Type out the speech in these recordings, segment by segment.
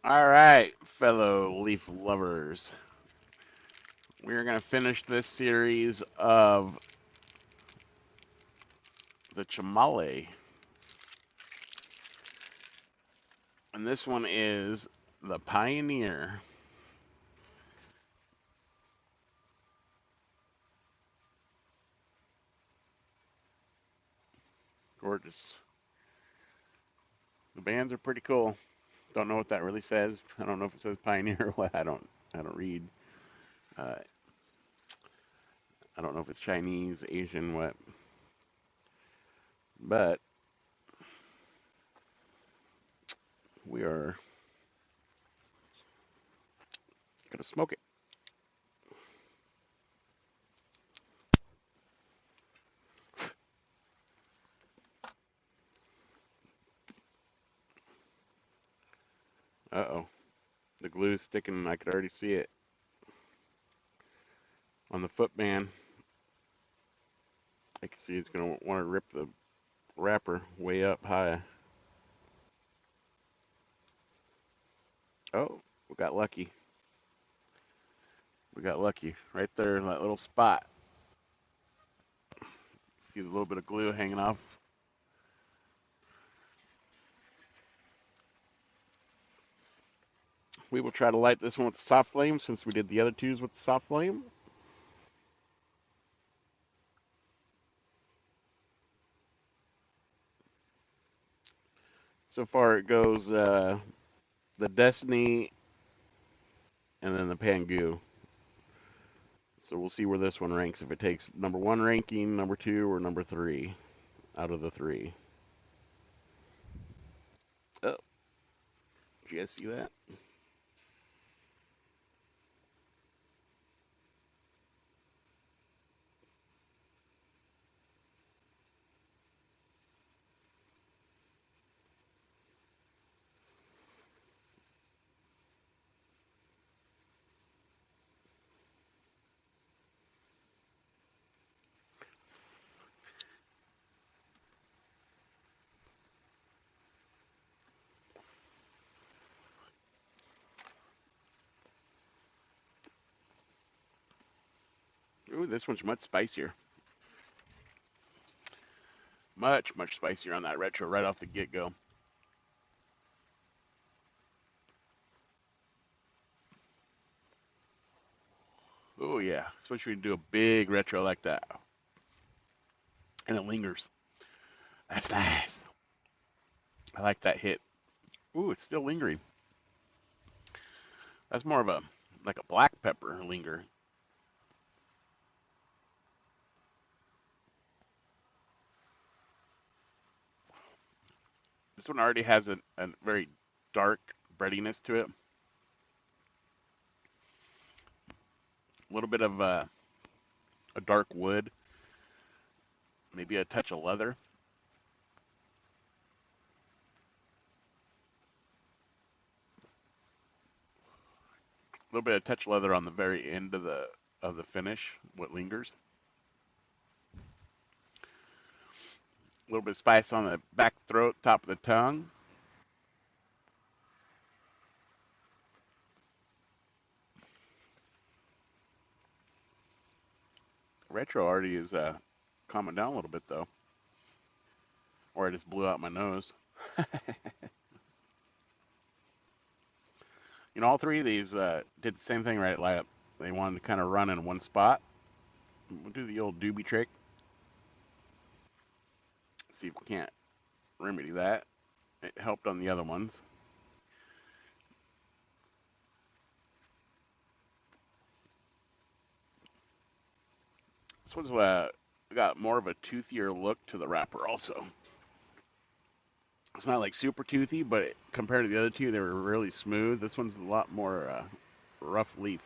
All right, fellow leaf lovers. We're going to finish this series of the Chimolly. And this one is the Pioneer. Gorgeous. The bands are pretty cool. Don't know what that really says. I don't know if it says Pioneer or what. I don't read. Uh, I don't know if it's Chinese, Asian, what. But we are going to smoke it. Uh-oh. The glue's sticking. I could already see it on the foot band. I can see it's going to want to rip the wrapper way up high. Oh, we got lucky. We got lucky right there in that little spot. See the little bit of glue hanging off. We will try to light this one with the soft flame since we did the other twos with the soft flame. So far it goes the Destiny and then the Pangu. So we'll see where this one ranks, if it takes number one ranking, number two, or number three out of the three. Oh, did you guys see that? Ooh, this one's much spicier. Much spicier on that retro right off the get-go. Oh yeah, especially when you do a big retro like that. And it lingers. That's nice. I like that hit. Ooh, it's still lingering. That's more of a like a black pepper linger. This one already has a very dark breadiness to it. A little bit of a dark wood, maybe a touch of leather. A little bit of touch leather on the very end of the finish. What lingers? A little bit of spice on the back throat, top of the tongue. Retro already is calming down a little bit though, or I just blew out my nose. All three of these did the same thing, right? Like they wanted to kind of run in one spot. We'll do the old doobie trick. See if we can't remedy that. It helped on the other ones. This one's got more of a toothier look to the wrapper also. It's not like super toothy, but compared to the other two, they were really smooth. This one's a lot more rough leaf.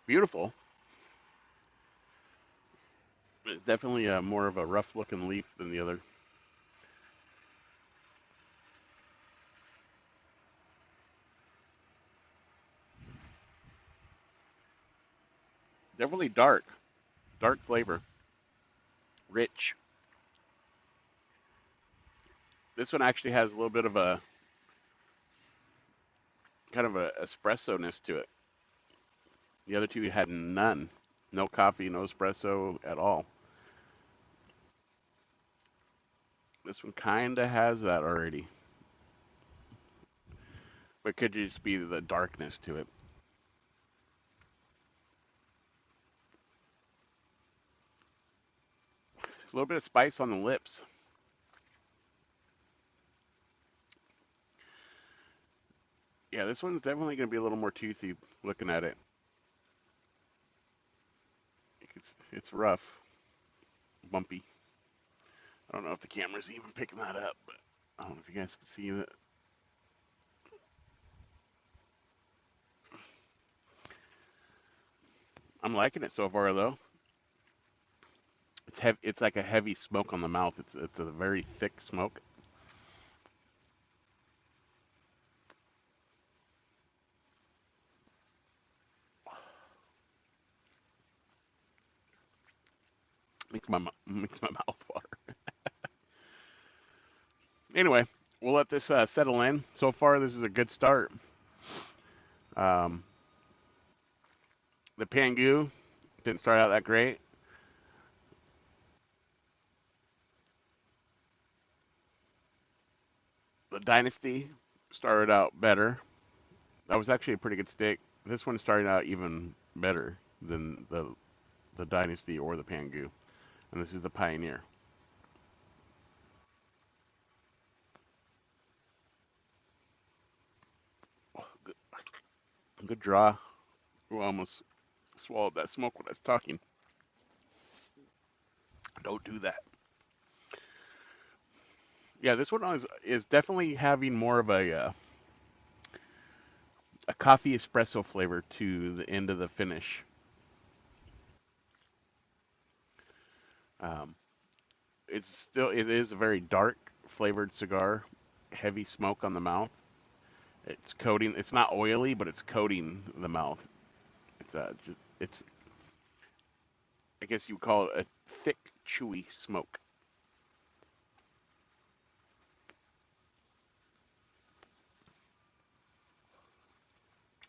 Beautiful. It's definitely more of a rough looking leaf than the other. Definitely dark. Dark flavor. Rich. This one actually has a little bit of a kind of a espresso-ness to it. The other two had none. No coffee, no espresso at all. This one kind of has that already. But could just be the darkness to it. A little bit of spice on the lips. Yeah, this one's definitely going to be a little more toothy looking at it. It's rough, bumpy. I don't know if the camera's even picking that up, but I don't know if you guys can see it. I'm liking it so far, though. It's heavy. It's like a heavy smoke on the mouth. It's a very thick smoke. Makes my mouth water. Anyway, we'll let this settle in. So far, this is a good start. Um, the Pangu didn't start out that great. The Dynasty started out better. That was actually a pretty good stick. This one started out even better than the Dynasty or the Pangu, and this is the Pioneer. Good, good draw. Ooh, I almost swallowed that smoke when I was talking. Don't do that. Yeah, this one is definitely having more of a coffee espresso flavor to the end of the finish. Um, it is a very dark flavored cigar, heavy smoke on the mouth. It's coating. It's not oily, but it's coating the mouth. It's I guess you would call it a thick, chewy smoke.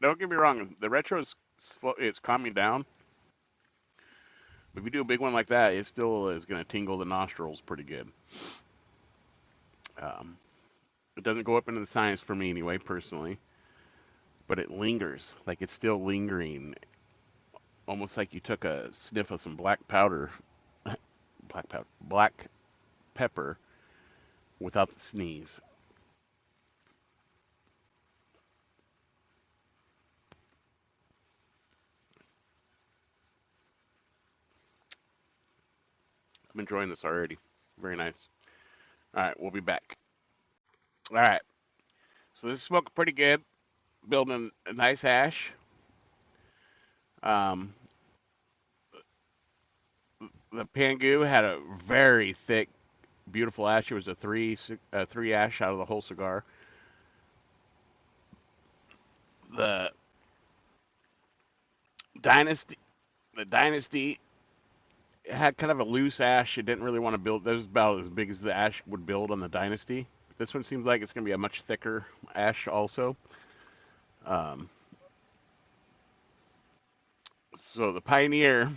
Don't get me wrong, the retro is slow, it's calming down. But if you do a big one like that, it still is going to tingle the nostrils pretty good. Um, it doesn't go up into the sinus for me anyway, personally, but it lingers, like it's still lingering, almost like you took a sniff of some black powder, black pepper without the sneeze. I'm enjoying this already. Very nice. All right, we'll be back. All right, so this is smoking pretty good, building a nice ash. Um, the Pangu had a very thick, beautiful ash. It was a three ash out of the whole cigar. The Dynasty, the Dynasty had kind of a loose ash. It didn't really want to build. That was about as big as the ash would build on the Dynasty. This one seems like it's going to be a much thicker ash also. Um, so the Pioneer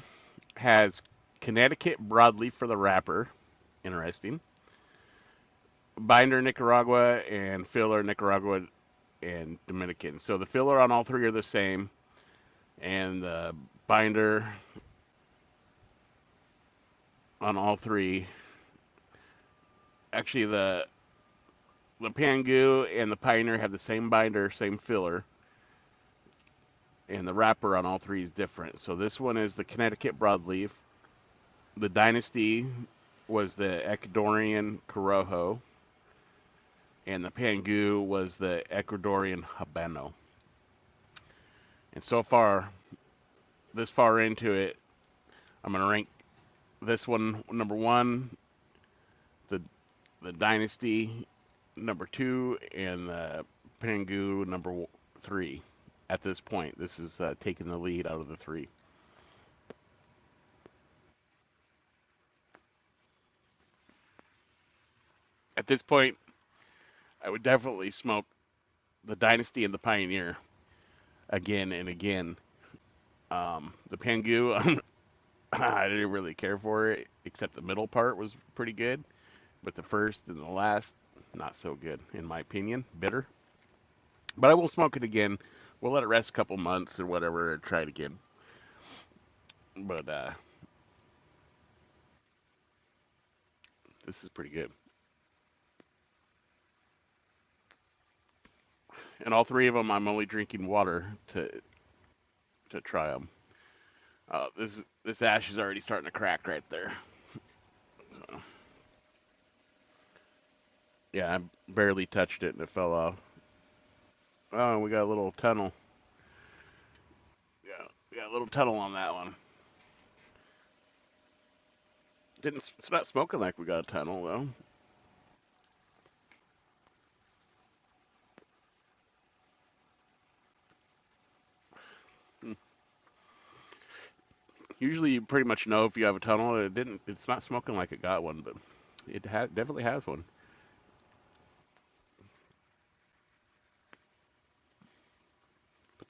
has Connecticut broadleaf for the wrapper. Interesting. Binder Nicaragua and filler Nicaragua and Dominican. So the filler on all three are the same, and the binder on all three. Actually, the Pangu and the Pioneer have the same binder, same filler, and the wrapper on all three is different. So this one is the Connecticut broadleaf. The Dynasty was the Ecuadorian Corojo, and the Pangu was the Ecuadorian Habano. And so far, this far into it, I'm gonna rank this one number one, the the Dynasty number two, and the Pangu number three. At this point, this is taking the lead out of the three. At this point, I would definitely smoke the Dynasty and the Pioneer again and again. The Pangu, I didn't really care for it, except the middle part was pretty good, but the first and the last, not so good in my opinion. Bitter, but I will smoke it again. We'll let it rest a couple months or whatever and try it again. But this is pretty good. And all three of them, I'm only drinking water to try them. This ash is already starting to crack right there. So, yeah, I barely touched it and it fell off. Oh, we got a little tunnel. Yeah, we got a little tunnel on that one. Didn't It's not smoking like we got a tunnel though. Hmm. Usually, you pretty much know if you have a tunnel. It didn't. It's not smoking like it got one, but definitely has one.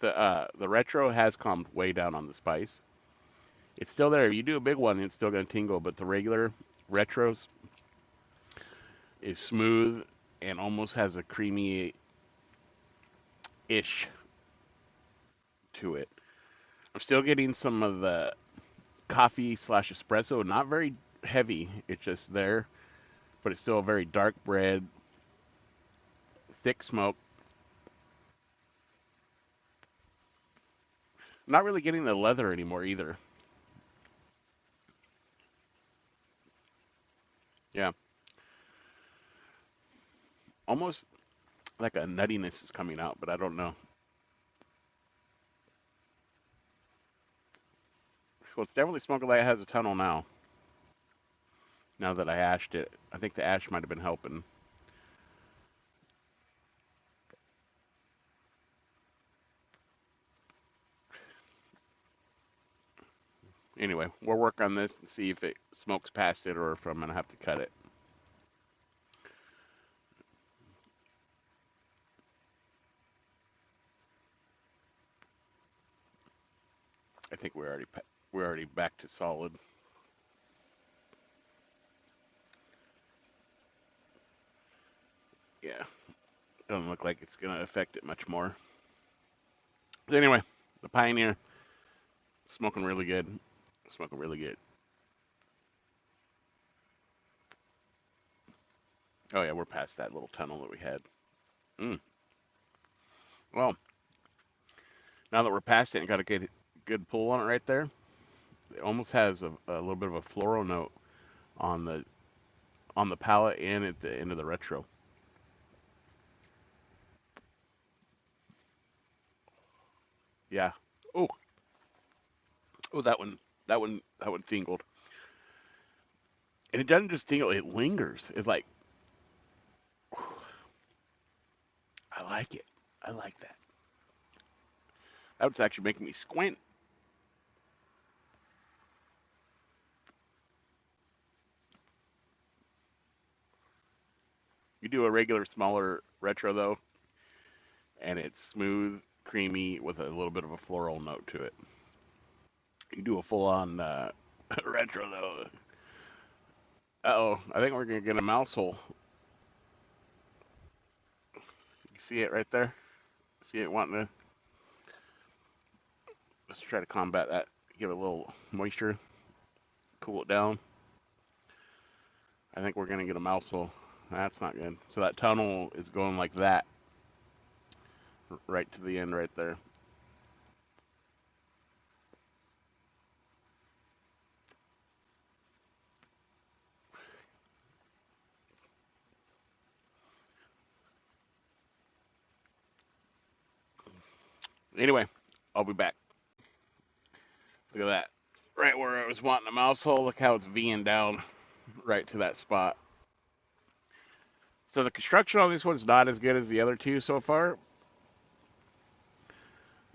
But the retro has calmed way down on the spice. It's still there. If you do a big one, it's still gonna tingle. But the regular retros is smooth and almost has a creamy ish to it. I'm still getting some of the coffee slash espresso. Not very heavy. It's just there, but it's still a very dark bread, thick smoke. Not really getting the leather anymore either. Yeah, almost like a nuttiness is coming out, but I don't know. Well, it's definitely smoking like it has a tunnel now. Now that I ashed it, I think the ash might have been helping. Anyway, we'll work on this and see if it smokes past it or if I'm gonna have to cut it. I think we're already back to solid. Yeah, doesn't look like it's gonna affect it much more. But anyway, the Pioneer smoking really good. Smoking really good. Oh yeah, we're past that little tunnel that we had. Mm. Well, now that we're past it and got a good pull on it right there, it almost has a little bit of a floral note on the palate and at the end of the retro. Yeah. Oh, oh, that one tingled, and it doesn't just tingle; it lingers. It's like I like it. I like that. That was actually making me squint. You do a regular smaller retro though, and it's smooth, creamy with a little bit of a floral note to it. You do a full on retro though. Oh, I think we're gonna get a mouse hole. You see it right there? See it wanting to. Let's try to combat that. Give it a little moisture, cool it down. I think we're gonna get a mouse hole. That's not good. So that tunnel is going like that, right to the end, right there. Anyway, I'll be back. Look at that. Right where I was wanting a mouse hole. Look how it's Ving down right to that spot. So the construction on this one's not as good as the other two so far,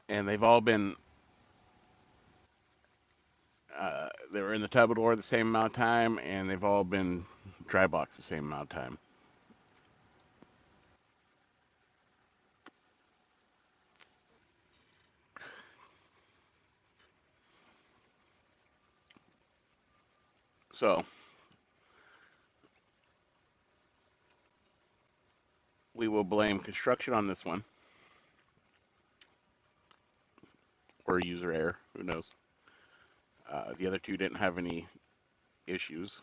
and they've all been they were in the tub door the same amount of time, and they've all been dry box the same amount of time. So we will blame construction on this one, or user error. Who knows? The other two didn't have any issues,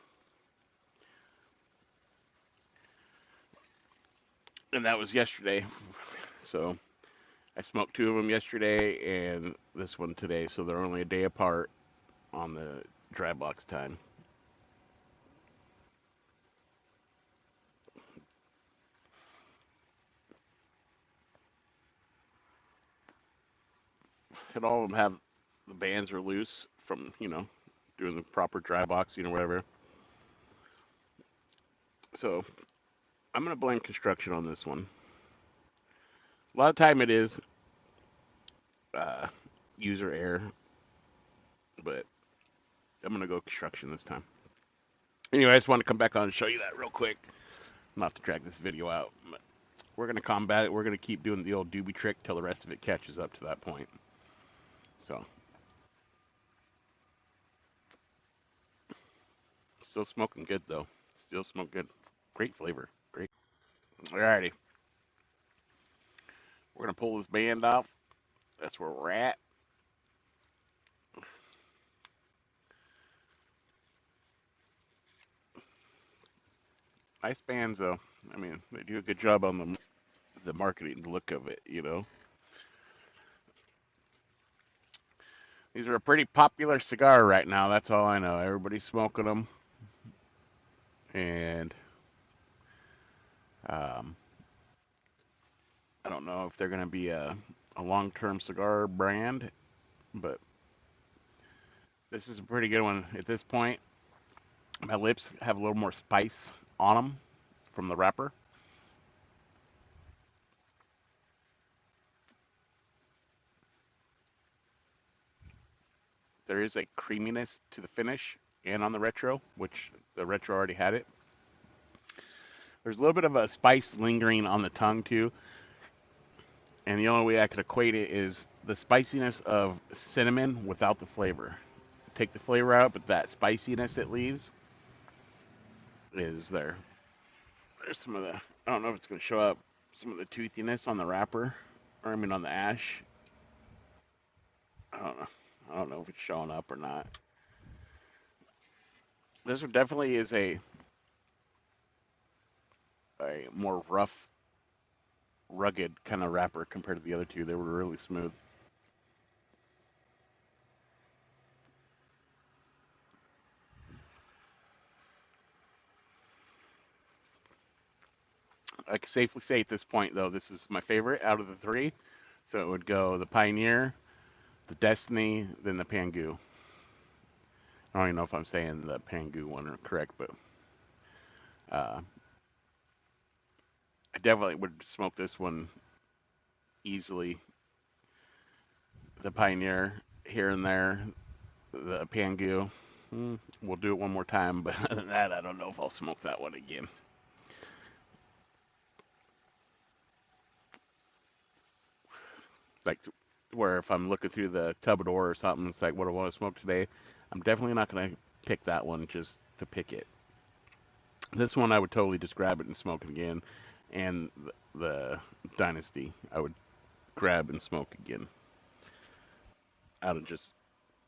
and that was yesterday. So I smoked two of them yesterday and this one today, so they're only a day apart on the dry box time. And all of them have the bands are loose from doing the proper dry boxing or whatever. So I'm gonna blame construction on this one. A lot of time it is uh, user error, but I'm gonna go construction this time. Anyway, I just want to come back on and show you that real quick. Not to drag this video out, but we're gonna combat it. We're gonna keep doing the old doobie trick till the rest of it catches up to that point. So still smoking good though. Still smoke good. Great flavor. Great. Alrighty. We're gonna pull this band off. That's where we're at. Nice bands though. I mean, they do a good job on the marketing, the look of it. These are a pretty popular cigar right now. That's all I know. Everybody's smoking them, and um, I don't know if they're gonna be a long-term cigar brand, but this is a pretty good one at this point. My lips have a little more spice on them from the wrapper. There is a creaminess to the finish and on the retro, which the retro already had it. There's a little bit of a spice lingering on the tongue too, and the only way I could equate it is the spiciness of cinnamon without the flavor. Take the flavor out, but that spiciness it leaves is there. There's some of the, I don't know if it's going to show up, some of the toothiness on the wrapper, or I mean on the ash. I don't know. I don't know if it's showing up or not. This one definitely is a more rough, rugged kind of wrapper compared to the other two. They were really smooth. I can safely say at this point, though, this is my favorite out of the three. So it would go the Pioneer, the Destiny, then the Pangu. I don't even know if I'm saying the Pangu one are correct, but uh, I definitely would smoke this one easily. The Pioneer here and there, the Pangu. We'll do it one more time, but other than that, I don't know if I'll smoke that one again. Like where if I'm looking through the tub door or something, it's like what I want to smoke today. I'm definitely not gonna pick that one just to pick it. This one I would totally just grab it and smoke it again, and the Dynasty I would grab and smoke again. Out of just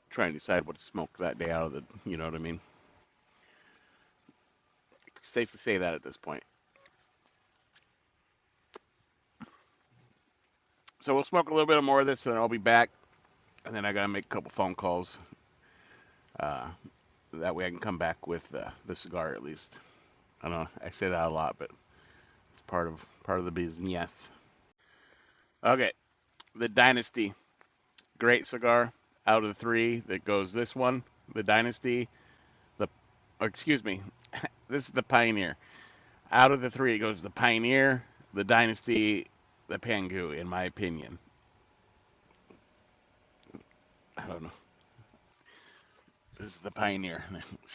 trying to decide what to smoke that day out of the, you know what I mean? Safe to say that at this point. So we'll smoke a little bit more of this, and then I'll be back, and then I gotta make a couple phone calls. Uh, that way I can come back with the cigar at least. I don't know. I say that a lot, but it's part of the business. Okay, the Dynasty, great cigar. Out of the three, that goes this one, the Dynasty, the, or excuse me, this is the Pioneer. Out of the three, it goes the Pioneer, the Dynasty, the Pangu, in my opinion. I don't know. This is the Pioneer.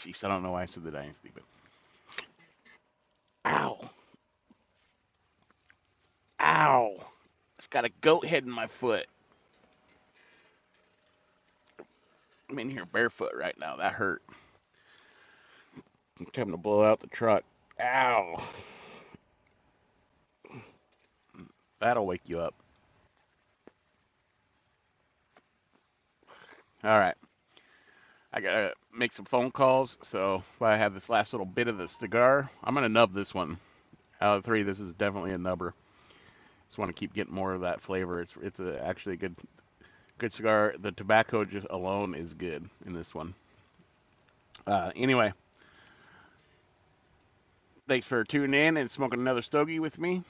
Jeez, I don't know why I said the Dynasty, but ow, ow! It's got a goat head in my foot. I'm in here barefoot right now. That hurt. I'm coming to blow out the truck. Ow. That'll wake you up. All right. I gotta make some phone calls, so while I have this last little bit of the cigar, I'm gonna nub this one. Out of three, this is definitely a nubber. Just want to keep getting more of that flavor. It's actually a good cigar. The tobacco just alone is good in this one. Anyway, thanks for tuning in and smoking another stogie with me.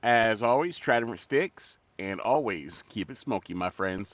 As always, try different sticks, and always keep it smoky, my friends.